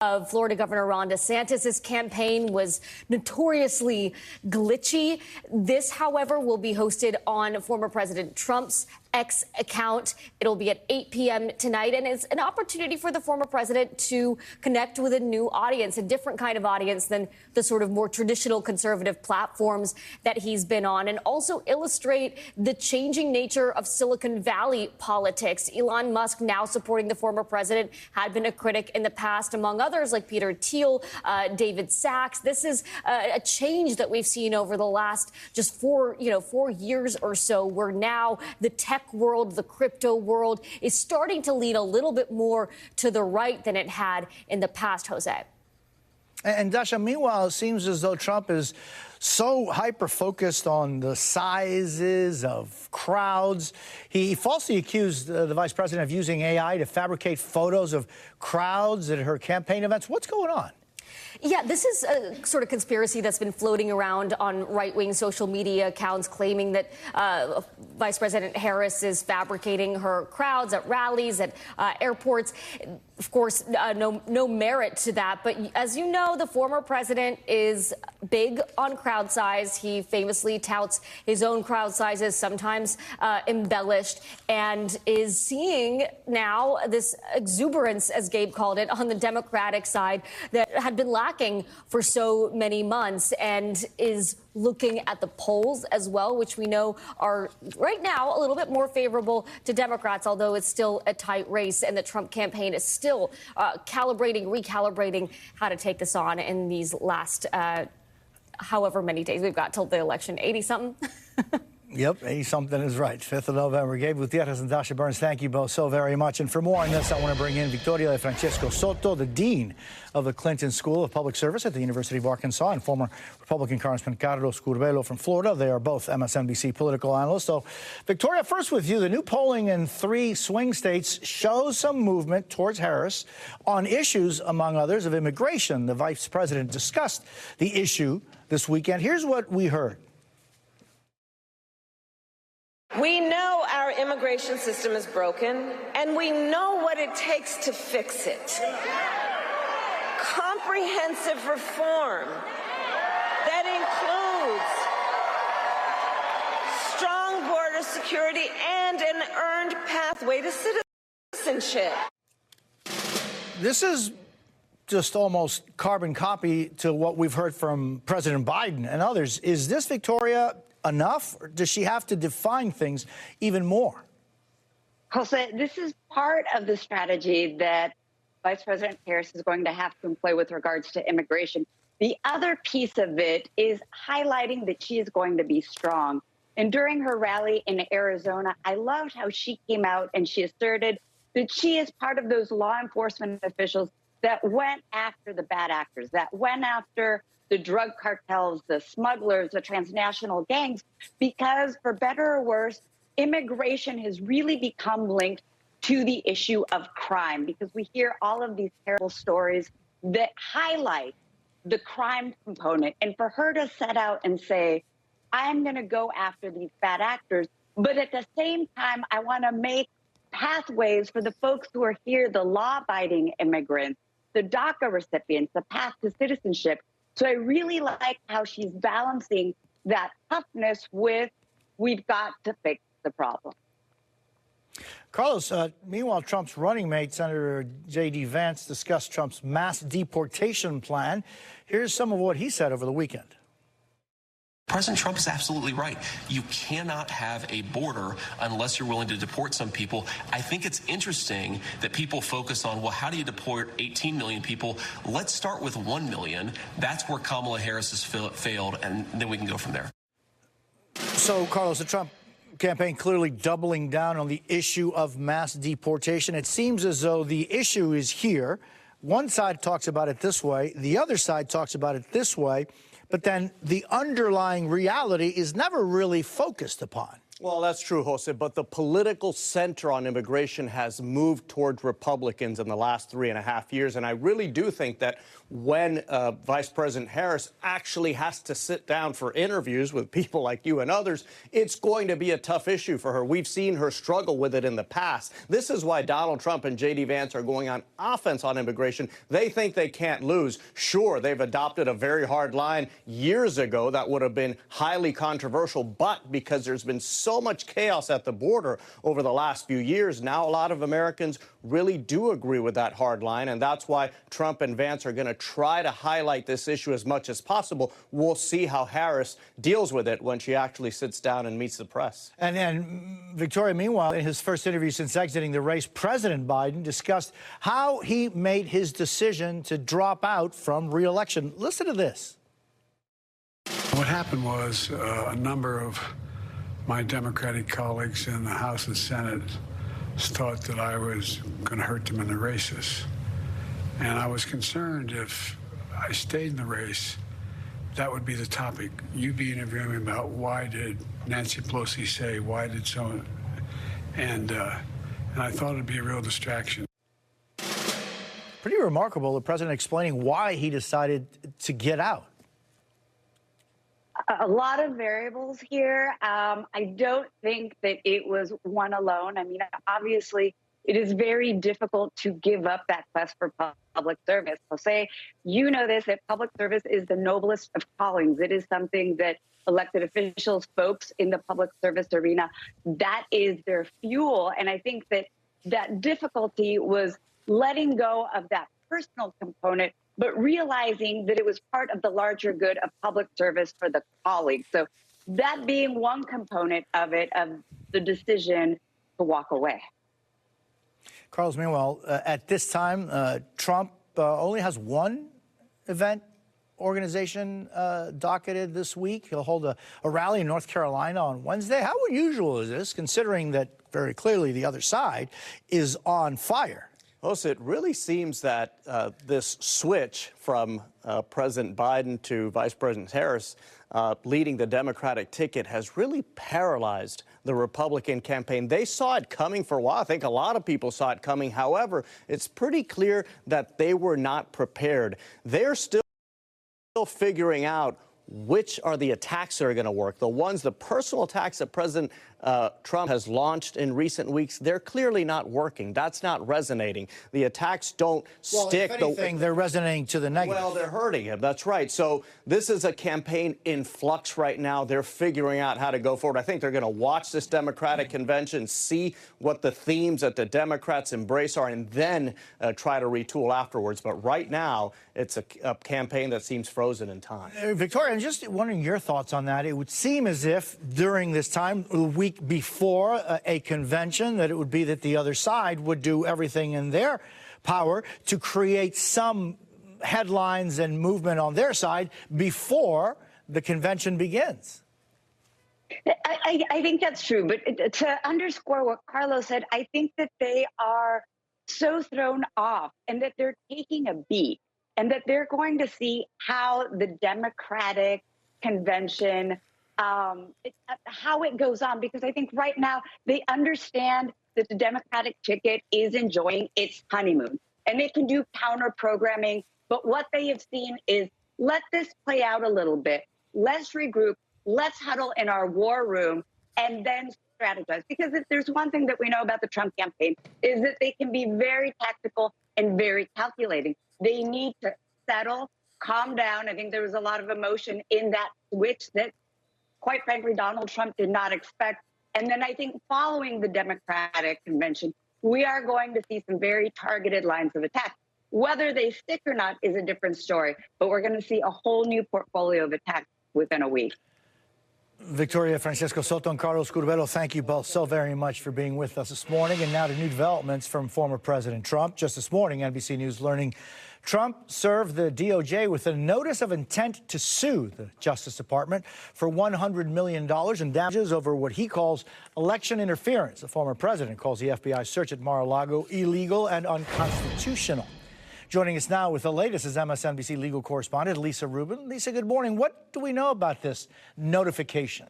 Of Florida Governor Ron DeSantis' campaign was notoriously glitchy. This, however, will be hosted on former President Trump's X account. It'll be at 8 p.m. tonight, and it's an opportunity for the former president to connect with a new audience, a different kind of audience than the sort of more traditional conservative platforms that he's been on, and also illustrate the changing nature of Silicon Valley politics. Elon Musk, now supporting the former president, had been a critic in the past, among others like Peter Thiel, David Sachs. This is a change that we've seen over the last just 4 years or so, where now the tech world, the crypto world, is starting to lean a little bit more to the right than it had in the past, Jose. And Dasha, meanwhile, it seems as though Trump is so hyper-focused on the sizes of crowds. He falsely accused the vice president of using AI to fabricate photos of crowds at her campaign events. What's going on? Yeah, this is a sort of conspiracy that's been floating around on right-wing social media accounts claiming that Vice President Harris is fabricating her crowds at rallies, at airports. Of course, no merit to that. But as you know, the former president is big on crowd size. He famously touts his own crowd sizes, sometimes embellished, and is seeing now this exuberance, as Gabe called it, on the Democratic side that had been lacking for so many months, and is looking at the polls as well, which we know are right now a little bit more favorable to Democrats, although it's still a tight race, and the Trump campaign is still recalibrating how to take this on in these last however many days we've got till the election. 80-something? Yep, 80-something is right. 5th of November. Gabe Gutierrez and Dasha Burns, thank you both so very much. And for more on this, I want to bring in Victoria de Francesco Soto, the dean of the Clinton School of Public Service at the University of Arkansas, and former Republican Congressman Carlos Curbelo from Florida. They are both MSNBC political analysts. So, Victoria, first with you. The new polling in 3 swing states shows some movement towards Harris on issues, among others, of immigration. The vice president discussed the issue this weekend. Here's what we heard. We know our immigration system is broken, and we know what it takes to fix it. Comprehensive reform that includes strong border security and an earned pathway to citizenship. This is just almost carbon copy to what we've heard from President Biden and others. Is this, Victoria, enough, or does she have to define things even more? Jose, this is part of the strategy that Vice President Harris is going to have to employ with regards to immigration. The other piece of it is highlighting that she is going to be strong. And during her rally in Arizona, I loved how she came out and she asserted that she is part of those law enforcement officials that went after the bad actors, that went after the drug cartels, the smugglers, the transnational gangs, because for better or worse, immigration has really become linked to the issue of crime, because we hear all of these terrible stories that highlight the crime component. And for her to set out and say, I'm going to go after these bad actors, but at the same time, I want to make pathways for the folks who are here, the law-abiding immigrants, the DACA recipients, the path to citizenship. So I really like how she's balancing that toughness with we've got to fix the problem. Carlos, meanwhile, Trump's running mate, Senator J.D. Vance, discussed Trump's mass deportation plan. Here's some of what he said over the weekend. President Trump is absolutely right. You cannot have a border unless you're willing to deport some people. I think it's interesting that people focus on, well, how do you deport 18 million people? Let's start with 1 million. That's where Kamala Harris has failed, and then we can go from there. So, Carlos, the Trump campaign clearly doubling down on the issue of mass deportation. It seems as though the issue is here. One side talks about it this way. The other side talks about it this way. But then the underlying reality is never really focused upon. Well, that's true, Jose, but the political center on immigration has moved towards Republicans in the last 3.5 years. And I really do think that when Vice President Harris actually has to sit down for interviews with people like you and others, it's going to be a tough issue for her. We've seen her struggle with it in the past. This is why Donald Trump and J.D. Vance are going on offense on immigration. They think they can't lose. Sure, they've adopted a very hard line years ago that would have been highly controversial, but because there's been so much chaos at the border over the last few years, now a lot of Americans really do agree with that hard line, and that's why Trump and Vance are going to try to highlight this issue as much as possible. We'll see how Harris deals with it when she actually sits down and meets the press. And then, Victoria, meanwhile, in his first interview since exiting the race, President Biden discussed how he made his decision to drop out from re-election. Listen to this. What happened was a number of my Democratic colleagues in the House and Senate thought that I was going to hurt them in the races. And I was concerned if I stayed in the race, that would be the topic. You'd be interviewing me about why did Nancy Pelosi say, why did so, and I thought it'd be a real distraction. Pretty remarkable, the president explaining why he decided to get out. A lot of variables here. I don't think that it was one alone. I mean, obviously, it is very difficult to give up that quest for public service. Jose, you know this, that public service is the noblest of callings. It is something that elected officials, folks in the public service arena, that is their fuel. And I think that that difficulty was letting go of that personal component, but realizing that it was part of the larger good of public service for the colleagues. So that being one component of it, of the decision to walk away. Carlos, meanwhile, at this time, Trump only has one event organization docketed this week. He'll hold a rally in North Carolina on Wednesday. How unusual is this, considering that very clearly the other side is on fire? Jose, it really seems that this switch from President Biden to Vice President Harris leading the Democratic ticket has really paralyzed the Republican campaign. They saw it coming for a while. I think a lot of people saw it coming. However, it's pretty clear that they were not prepared. They're still figuring out which are the attacks that are going to work. The personal attacks that President Trump has launched in recent weeks, they're clearly not working. That's not resonating. The attacks don't stick. If anything, they're resonating to the negative. Well, they're hurting him. That's right. So this is a campaign in flux right now. They're figuring out how to go forward. I think they're going to watch this Democratic convention, see what the themes that the Democrats embrace are, and then try to retool afterwards. But right now, it's a campaign that seems frozen in time. Victoria, I'm just wondering your thoughts on that. It would seem as if during this time, a week before a convention, that it would be that the other side would do everything in their power to create some headlines and movement on their side before the convention begins. I think that's true. But to underscore what Carlos said, I think that they are so thrown off and that they're taking a beat and that they're going to see how the Democratic convention, how it goes on, because I think right now they understand that the Democratic ticket is enjoying its honeymoon and it can do counter programming. But what they have seen is let this play out a little bit. Let's regroup. Let's huddle in our war room and then strategize. Because if there's one thing that we know about the Trump campaign is that they can be very tactical and very calculating. They need to settle, calm down. I think there was a lot of emotion in that switch that, quite frankly, Donald Trump did not expect. And then I think following the Democratic convention, we are going to see some very targeted lines of attack. Whether they stick or not is a different story, but we're going to see a whole new portfolio of attacks within a week. Victoria, Francisco Soto, and Carlos Curbelo, thank you both so very much for being with us this morning. And now to new developments from former President Trump. Just this morning, NBC News learning Trump served the DOJ with a notice of intent to sue the Justice Department for $100 million in damages over what he calls election interference. The former president calls the FBI search at Mar-a-Lago illegal and unconstitutional. Joining us now with the latest is MSNBC legal correspondent Lisa Rubin. Lisa, good morning. What do we know about this notification?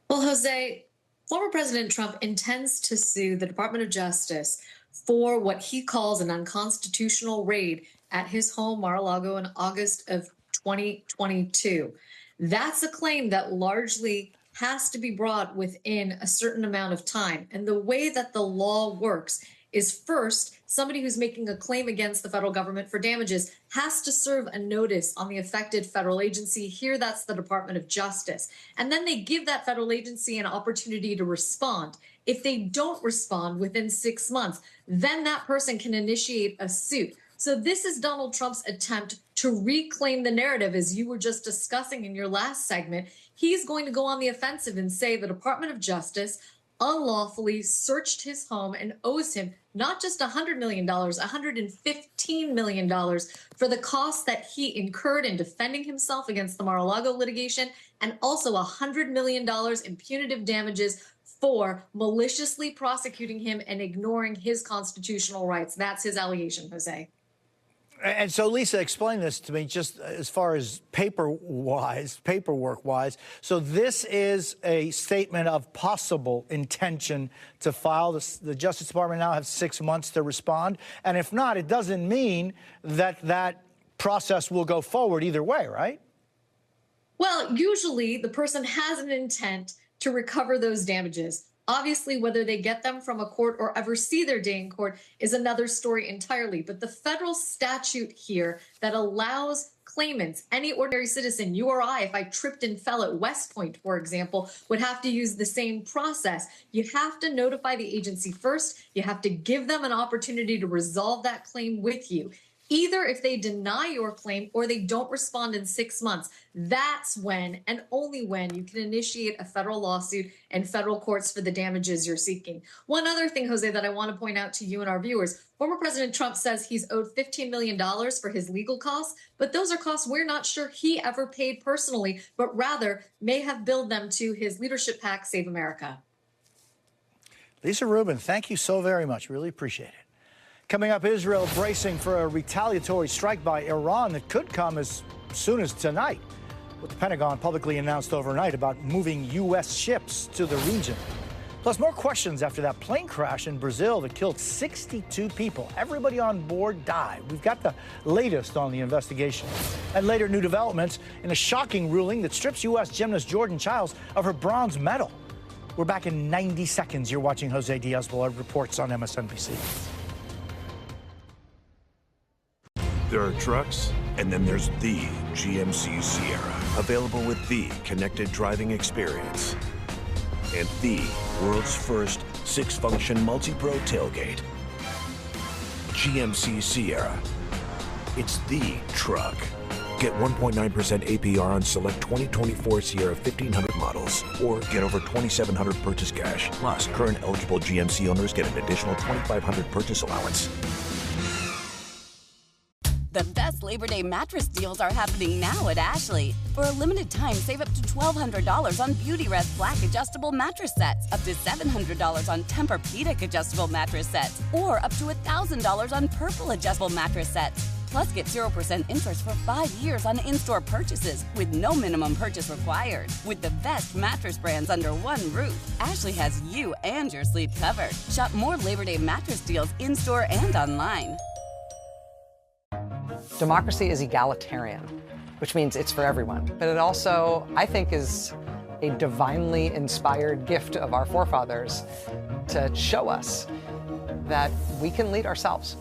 Well, Jose, former President Trump intends to sue the Department of Justice for what he calls an unconstitutional raid at his home, Mar-a-Lago, in August of 2022. That's a claim that largely has to be brought within a certain amount of time. And the way that the law works is, first, somebody who's making a claim against the federal government for damages has to serve a notice on the affected federal agency. Here, that's the Department of Justice. And then they give that federal agency an opportunity to respond. If they don't respond within 6 months, then that person can initiate a suit. So this is Donald Trump's attempt to reclaim the narrative, as you were just discussing in your last segment. He's going to go on the offensive and say the Department of Justice unlawfully searched his home and owes him not just $100 million, $115 million for the costs that he incurred in defending himself against the Mar-a-Lago litigation, and also $100 million in punitive damages for maliciously prosecuting him and ignoring his constitutional rights. That's his allegation, Jose. And so, Lisa, explain this to me just as far as paperwork-wise. So this is a statement of possible intention to file. The Justice Department now has 6 months to respond. And if not, it doesn't mean that that process will go forward either way, right? Well, usually the person has an intent to recover those damages. Obviously, whether they get them from a court or ever see their day in court is another story entirely. But the federal statute here that allows claimants, any ordinary citizen, you or I, if I tripped and fell at West Point, for example, would have to use the same process. You have to notify the agency first. You have to give them an opportunity to resolve that claim with you. Either if they deny your claim or they don't respond in 6 months, that's when and only when you can initiate a federal lawsuit and federal courts for the damages you're seeking. One other thing, Jose, that I want to point out to you and our viewers, former President Trump says he's owed $15 million for his legal costs, but those are costs we're not sure he ever paid personally, but rather may have billed them to his leadership PAC, Save America. Lisa Rubin, thank you so very much. Really appreciate it. Coming up, Israel bracing for a retaliatory strike by Iran that could come as soon as tonight, with the Pentagon publicly announced overnight about moving U.S. ships to the region. Plus, more questions after that plane crash in Brazil that killed 62 people. Everybody on board died. We've got the latest on the investigation. And later, new developments in a shocking ruling that strips U.S. gymnast Jordan Childs of her bronze medal. We're back in 90 seconds. You're watching Jose Díaz-Balart Reports on MSNBC. There are trucks, and then there's the GMC Sierra, available with the connected driving experience and the world's first 6-function multi-pro tailgate. GMC Sierra. It's the truck. Get 1.9% APR on select 2024 Sierra 1500 models, or get over $2,700 purchase cash. Plus, current eligible GMC owners get an additional $2,500 purchase allowance. The best Labor Day mattress deals are happening now at Ashley. For a limited time, save up to $1,200 on Beautyrest Black adjustable mattress sets, up to $700 on Tempur-Pedic adjustable mattress sets, or up to $1,000 on Purple adjustable mattress sets. Plus, get 0% interest for 5 years on in-store purchases with no minimum purchase required. With the best mattress brands under one roof, Ashley has you and your sleep covered. Shop more Labor Day mattress deals in-store and online. Democracy is egalitarian, which means it's for everyone. But it also, I think, is a divinely inspired gift of our forefathers to show us that we can lead ourselves.